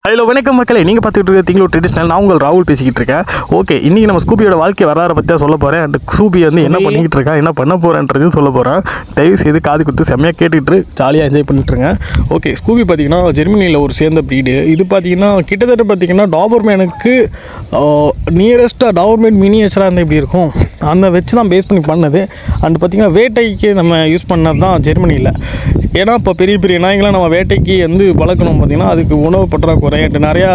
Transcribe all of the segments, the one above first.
Hello வணக்கம் மக்களே, நீங்கள் பார்த்துக்கிட்டு இருக்க திங்களூர் ட்ரெடிஷ்னல். நான் உங்கள் ராகுல் பேசிக்கிட்டு இருக்கேன். ஓகே, இன்றைக்கி நம்ம ஸ்கூபியோட வாழ்க்கை வரலாறை பற்றி தான் சொல்ல போகிறேன். அண்ட் ஸ்கூபி வந்து என்ன பண்ணிக்கிட்டு இருக்கா, என்ன பண்ண போகிறேன்றதையும் சொல்ல போகிறேன். தயவு செய்து காது கொடுத்து செம்மையாக கேட்டுட்டு ஜாலியாக என்ஜாய் பண்ணிட்டுருங்க. ஓகே, ஸ்கூபி பார்த்திங்கன்னா ஜெர்மனியில் ஒரு சேர்ந்த ப்ரீடு. இது பார்த்திங்கன்னா கிட்டத்தட்ட பார்த்திங்கன்னா டாபர்மேனுக்கு நியரஸ்ட்டாக டாபர்மேன் மினியேச்சராக இருந்தால் எப்படி இருக்கும் அந்த வச்சு தான் பேஸ் பண்ணி பண்ணது. அண்ட் பார்த்திங்கன்னா வேட்டைக்கு நம்ம யூஸ் பண்ணது தான் ஜெர்மனியில். ஏன்னா இப்போ பெரிய பெரிய நாய்களாம் நம்ம வேட்டைக்கு வந்து வளர்க்கணும். பார்த்திங்கன்னா அதுக்கு உணவு பற்றாக்குறை நிறையா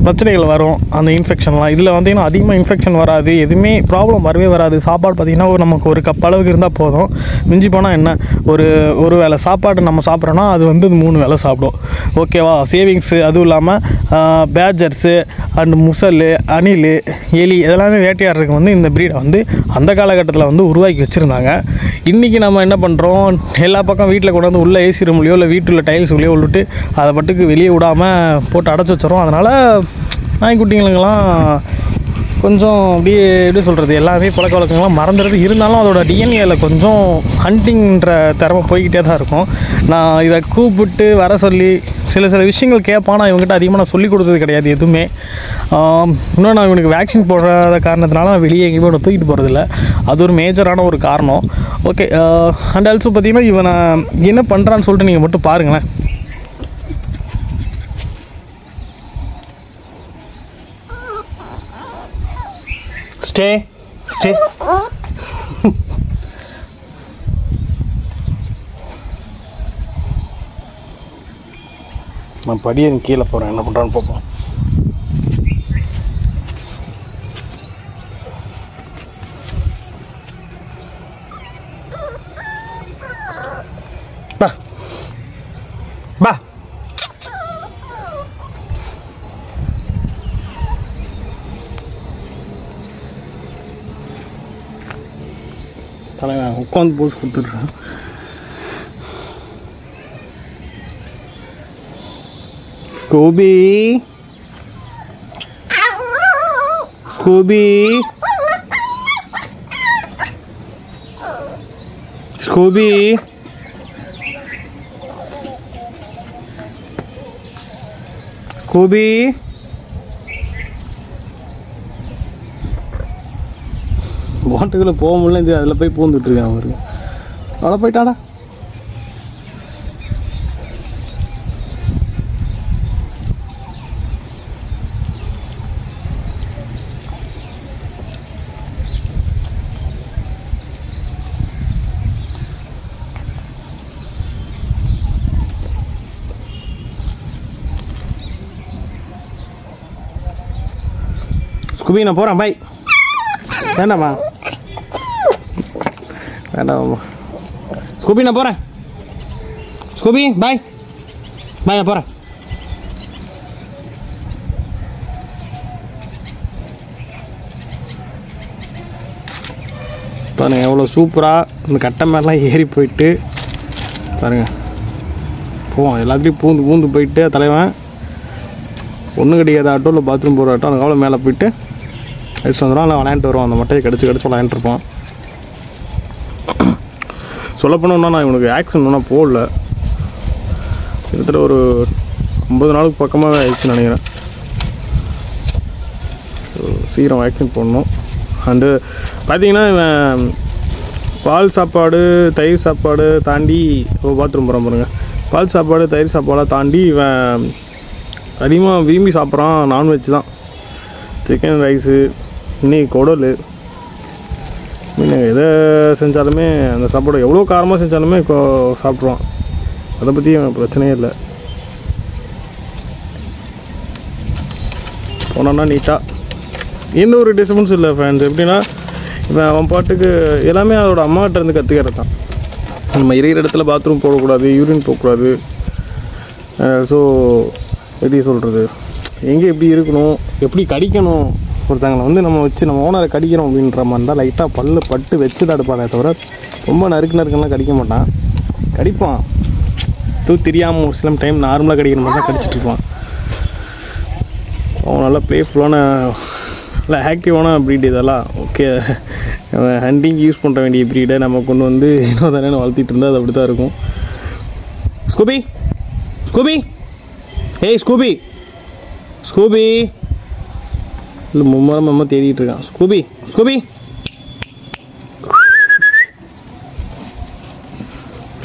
பிரச்சனைகள் வரும். அந்த இன்ஃபெக்ஷன்லாம் இதில் வந்தீங்கன்னா அதிகமாக இன்ஃபெக்ஷன் வராது, எதுவுமே ப்ராப்ளம் வரவே வராது. சாப்பாடு பார்த்திங்கன்னா நமக்கு ஒரு கப் அளவுக்கு இருந்தால் போதும். மிஞ்சி போனால் என்ன, ஒரு வேளை சாப்பாடு நம்ம சாப்பிட்றோன்னா அது வந்து 3 வேளை சாப்பிடும். ஓகேவா? சேவிங்ஸு, அதுவும் இல்லாமல் பேட்ஜர்ஸு அண்டு முசல், அணில், எலி இதெல்லாமே வேட்டையாடுறதுக்கு வந்து இந்த ப்ரீடை வந்து அந்த காலகட்டத்தில் வந்து உருவாக்கி வச்சுருந்தாங்க. இன்றைக்கி நம்ம என்ன பண்ணுறோம், எல்லா பக்கம் வீட்டில் கொண்டு வந்து உள்ளே ஏசி ரூம்லையோ இல்லை வீட்டில் டைல்ஸ் உள்ளே விட்டுட்டு அதை பட்டுக்கு வெளியே விடாமல் போட்டு அடைச்சி வச்சிடறோம். அதனால் நாய்க்குட்டிங்களுக்கெல்லாம் கொஞ்சம் அப்படியே எப்படி சொல்கிறது, எல்லாமே பழக்க வழக்கங்கள்லாம் மறந்துடுது. இருந்தாலும் அதோட டிஎன்ஏவில் கொஞ்சம் ஹண்டிங்கிற திறமை போய்கிட்டே தான் இருக்கும். நான் இதை கூப்பிட்டு வர சொல்லி சில விஷயங்கள் கேட்பான். நான் இவங்ககிட்ட அதிகமாக நான் சொல்லிக் கொடுத்தது கிடையாது எதுவுமே. இன்னும் நான் இவனுக்கு வேக்சின் போடுற காரணத்தினால நான் வெளியே எங்கேயுமே இவனை தூக்கிட்டு போகிறதில்ல. அது ஒரு மேஜரான ஒரு காரணம். ஓகே, அண்ட் ஆல்சோ பார்த்திங்கன்னா இவனை என்ன பண்ணுறான்னு சொல்லிட்டு நீங்கள் மட்டும் பாருங்களேன். ஸ்டே நான் படியை கீழே போகிறேன், என்ன பண்ணுறான்னு பார்ப்போம். பா பா தலைவன் உட்காந்து போஸ் கொடுத்துட்றேன். ஸ்கூபி ஸ்கூபி ஸ்கூபி ஸ்கூபி போட்டுக்குள்ளே போக முடியல, இது அதில் போய் பூந்துட்டுருக்கேன். அவருக்கு அவ்வளோ போயிட்டாடா. ஸ்கூபி நான் போகிறேன், பாய். வேண்டாம்மா வேண்டாம்மா. ஸ்கூபி நான் போகிறேன். ஸ்கூபி பாய் பாய், நான் போகிறேன். பாருங்கள் எவ்வளோ சூப்பராக இந்த கட்டை மேலாம் ஏறி போயிட்டு பாருங்கள் போவோம். எல்லாத்தையும் பூந்து போயிட்டு தலைவன் ஒன்றும் கிடைக்காது. ஆட்டோவில் பாத்ரூம் போகிற ஆட்டோ அந்த காலம் மேலே போயிட்டு அடிச்சு வந்துடும். அதில் விளையாண்டுட்டு வருவான். அந்த மட்டையை கடிச்சு விளையாண்டுருப்பான். சொல்லப்போனோன்னா நான் இவனுக்கு வேக்சின் ஒன்றும் போடல. கிட்டத்தட்ட ஒரு 50 நாளுக்கு பக்கமாக ஆயிடுச்சுன்னு நினைக்கிறேன். சீக்கிரம் வேக்சின் போடணும். அண்டு பார்த்திங்கன்னா இவன் பால் சாப்பாடு தயிர் சாப்பாடு தாண்டி பாத்ரூம் போகிறான் பாருங்கள். பால் சாப்பாடு தயிர் சாப்பாடெலாம் தாண்டி இவன் அதிகமாக விரும்பி சாப்பிட்றான் நான்வெஜ் தான். சிக்கன் ரைஸு, இன்னைக்கு குடல், மீன் எதை செஞ்சாலுமே அந்த சாப்பாடு எவ்வளோ காரமாக செஞ்சாலுமே சாப்பிட்ருவான். அதை பற்றி பிரச்சனையே இல்லை. போனோன்னா நீட்டாக எந்த ஒரு டிஸ்டர்பன்ஸும் இல்லை ஃப்ரெண்ட்ஸ். எப்படின்னா இப்போ அவன் பாட்டுக்கு எல்லாமே அதோட அம்மாகிட்ட இருந்து கற்றுக்கிறது தான். நம்ம இருக்கிற இடத்துல பாத்ரூம் போடக்கூடாது, யூரின் போகக்கூடாது. ஸோ எப்படி சொல்கிறது, எங்கே எப்படி இருக்கணும், எப்படி கடிக்கணும், ஒருத்தங்களை வந்து நம்ம வச்சு நம்ம ஓனரை கடிக்கிறோம் அப்படின்ற மாதிரி இருந்தால் லைட்டாக பல்லு பட்டு வச்சு தான் எடுப்பானே தவிர ரொம்ப நறுக்குலாம் கடிக்க மாட்டான். கடிப்பான் தெரியாமல் ஒரு சில டைம் நார்மலாக கடிக்கிற மாதிரி தான் கடிச்சிட்ருப்பான். அவன் நல்லா ப்ளேஃபுல்லான நல்லா ஆக்டிவான ப்ரீட் இதெல்லாம். ஓகே, ஹண்டிங் யூஸ் பண்ணுற வேண்டிய ப்ரீடை நம்ம கொண்டு வந்து இன்னும் தானே வளர்த்திட்டு இருந்தால் அது அப்படி தான் இருக்கும். ஸ்கூபி ஸ்கூபி ஏய் ஸ்கூபி ஸ்கூபி இல்லை மும்மா தேடிட்டு இருக்கான். ஸ்கூபி ஸ்கூபி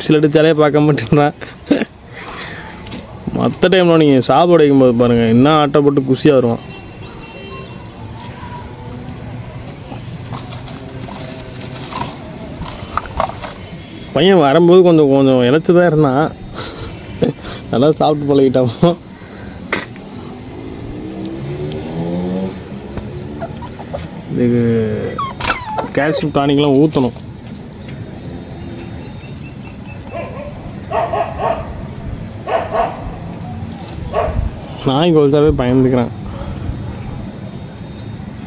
சில அடிச்சாலே பார்க்க மாட்டேங்கிறான். மற்ற டைமில் நீங்கள் சாப்பாடு வைக்கும்போது பாருங்கள் என்ன ஆட்டப்பட்டு குஷியாக வருவான். பையன் வரும்போது கொஞ்சம் இழைச்சி தான் இருந்தான். நல்லா சாப்பிட்டு பழகிட்டாமோ. இதுக்கு கால்சியம் டானிக்லாம் ஊற்றணும். நாய்க்கு வளர்த்தாவே பயந்துக்கிறேன்.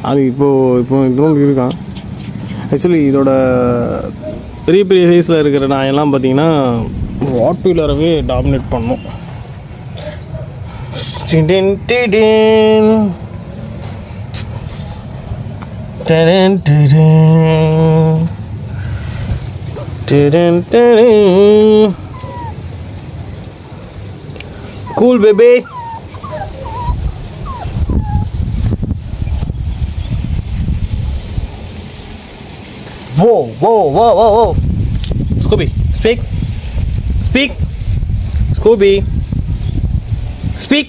அது இப்போ இதோடு இருக்கான். ஆக்சுவலி இதோட பெரிய பெரிய சைஸில் இருக்கிற நாயெல்லாம் பார்த்தீங்கன்னா வாட் வீலரவே டாமினேட் பண்ணும். Cool baby. Whoa. Scooby, speak. Scooby, speak.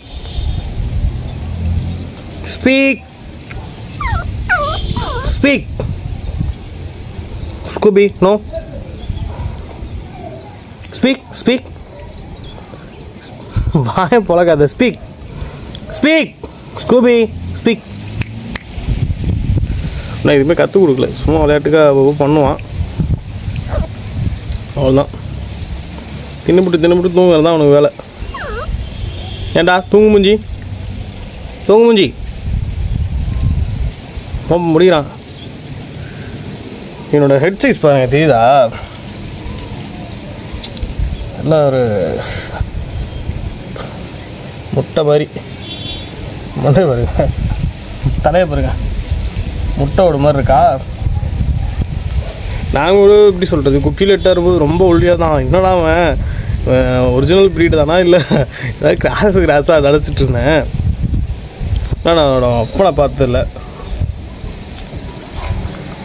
Scooby, no. Speak. Why polagada? Speak. Scooby, speak. நான் இதுவுமே கற்றுக் கொடுக்கல, சும்மா விளையாட்டுக்காக பண்ணுவான், அவ்வளோதான். தின்னுபிட்டு தூங்குறது தான் அவனுக்கு வேலை. ஏண்டா தூங்கு மூஞ்சி ரொம்ப முடிகிறான். என்னோட ஹெட் சைஸ் பாருங்க, தெரியுதா? எல்லாம் ஒரு முட்டை மாதிரி மண்டை பாருங்க, தலையை பாருங்க, முட்டை ஓடு மாதிரி இருக்கா. நாங்கள் கூட எப்படி சொல்கிறது, குட்டியில் எட்டாக இருக்கும்போது ரொம்ப ஒல்லியாக தான். என்னடா அவன் ஒரிஜினல் ப்ரீடு தானா இல்லை ஏதாவது கிராஸாக நினச்சிட்டு இருந்தேன். நான் அவனோட அப்பனை பார்த்ததில்ல.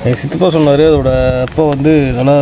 என் சித்தப்பா சொன்னார், அதோட அப்பா வந்து நல்லா